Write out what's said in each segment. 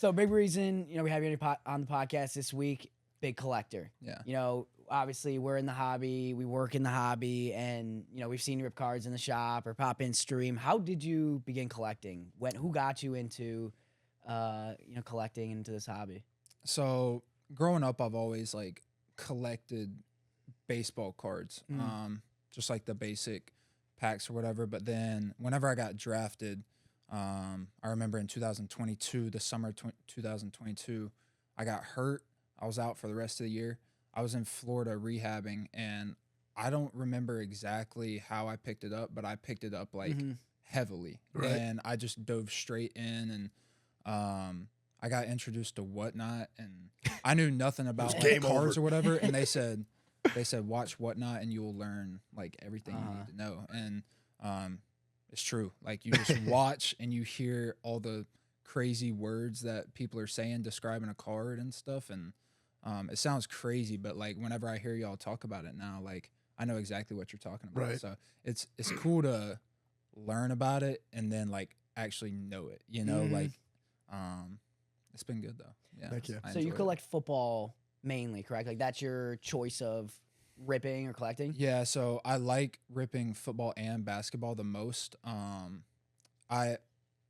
So big reason, we have you on the podcast this week, big collector. Yeah. Obviously we're in the hobby, we work in the hobby, and, we've seen you rip cards in the shop or pop in stream. How did you begin collecting? Who got you into, collecting into this hobby? So growing up, I've always like collected baseball cards, just like the basic packs or whatever. But then whenever I got drafted, I remember in 2022, the summer 2022, I got hurt. I was out for the rest of the year. I was in Florida rehabbing, and I don't remember exactly how I picked it up, but I picked it up like heavily. Right. And I just dove straight in, and I got introduced to Whatnot, and I knew nothing about like, cards or whatever. And they said watch Whatnot, and you will learn like everything you need to know. And it's true. Like you just watch and you hear all the crazy words that people are saying describing a card and stuff, and it sounds crazy, but like whenever I hear y'all talk about it now, like I know exactly what you're talking about. Right. So it's cool to learn about it and then like actually know it. Like it's been good though. Yeah. Thank you. So you collect football mainly, correct? Like that's your choice of ripping or collecting? Yeah, so I like ripping football and basketball the most.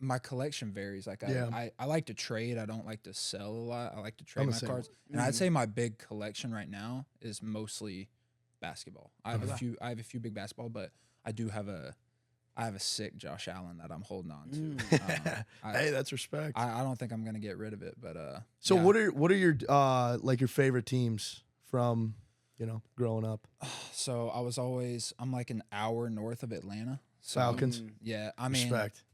My collection varies. Like I like to trade. I don't like to sell a lot. I like to trade my cards. And I'd say my big collection right now is mostly basketball. I have a few big basketball, but I have a sick Josh Allen that I'm holding on to. Hey, that's respect. I don't think I'm gonna get rid of it, but So yeah. what are your like your favorite teams from growing up? So I'm like an hour north of Atlanta. So, Falcons. Yeah, I mean, Respect.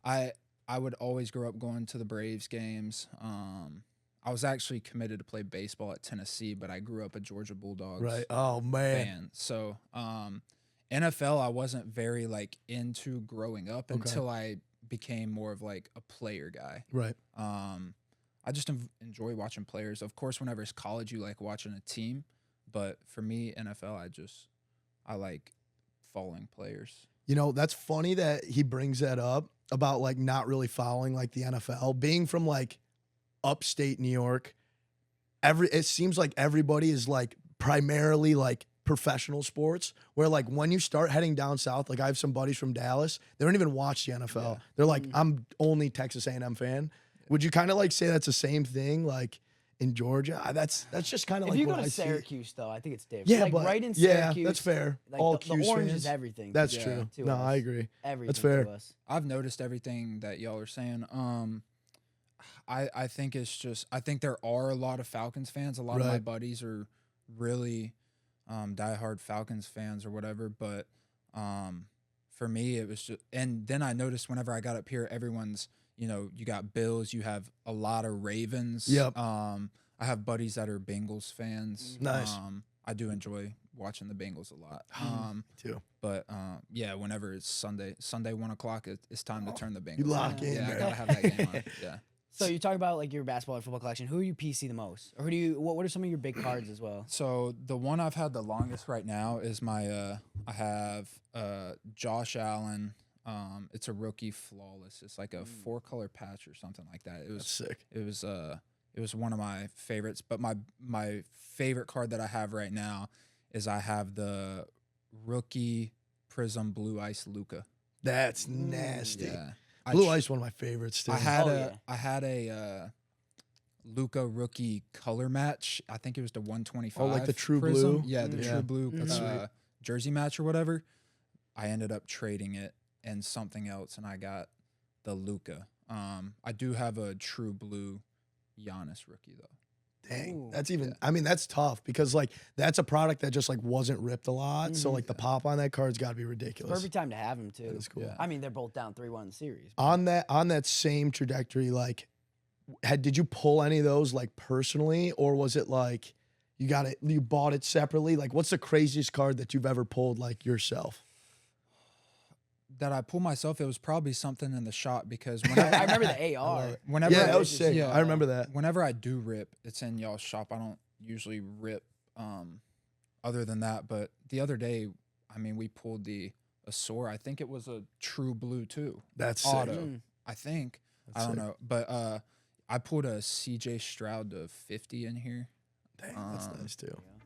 I would always grow up going to the Braves games. I was actually committed to play baseball at Tennessee, but I grew up a Georgia Bulldogs Right. Oh man. fan. So NFL I wasn't very like into growing up until I became more of like a player guy. Right. I just enjoy watching players. Of course, whenever it's college, you like watching a team, but for me, NFL, I like following players. That's funny that he brings that up about like not really following like the NFL. Being from like upstate New York, it seems like everybody is like primarily like professional sports, where like when you start heading down south, like I have some buddies from Dallas, they don't even watch the NFL. Yeah. They're like, I'm only Texas A&M fan. Would you kind of like say that's the same thing like in Georgia? That's just kind of like if you what go I to see. Syracuse though, I think it's different. Yeah, like but right in Syracuse, that's fair. Like All the Cuse orange fans. is everything. That's Yeah. true. to No, us. I agree. Everything That's fair. to us. I've noticed everything that y'all are saying. I think it's just I think there are a lot of Falcons fans. A lot of my Right. buddies are really diehard Falcons fans or whatever. But for me, it was just. And then I noticed whenever I got up here, everyone's you got Bills, you have a lot of Ravens. Yep. I have buddies that are Bengals fans. Nice. I do enjoy watching the Bengals a lot. Too. But yeah, whenever it's Sunday 1:00, it's time to turn the Bengals. You lock on. in, Yeah, I bro. gotta have that game on. Yeah. So you talk about like your basketball and football collection. Who are you PC the most, or who do you? What are some of your big cards as well? So the one I've had the longest right now is my I have Josh Allen. It's a rookie flawless. It's like a 4-color patch or something like that. It was That's sick. It was one of my favorites. But my favorite card that I have right now is I have the rookie Prism Blue Ice Luka. That's nasty. Yeah. Blue Ice, one of my favorites too. I had a Luka rookie color match. I think it was the 125. Oh, like the True Prism. Blue? Yeah, the Yeah. True Blue That's sweet. jersey match or whatever. I ended up trading it and something else, and I got the Luka. I do have a True Blue Giannis rookie though. Dang, Ooh. that's even. Yeah. I mean, that's tough because like that's a product that just like wasn't ripped a lot. So Mhm. like the pop on that card's got to be ridiculous. Perfect time to have him too. That is cool. Yeah. I mean, they're both down 3-1 in the series. On that same trajectory, like, did you pull any of those like personally, or was it like you bought it separately? Like, what's the craziest card that you've ever pulled like yourself? That I pulled myself, it was probably something in the shop because I whenever remember the AR. whenever Yeah, I, that was sick. yeah, I remember that. whenever I do rip, it's in y'all's shop. I don't usually rip other than that. But the other day, I mean, we pulled the Azor. I think it was a True Blue too. That's Auto. sick. Mm. I think. That's I don't sick. know. But I pulled a CJ Stroud to 50 in here. Dang, that's nice too. Yeah.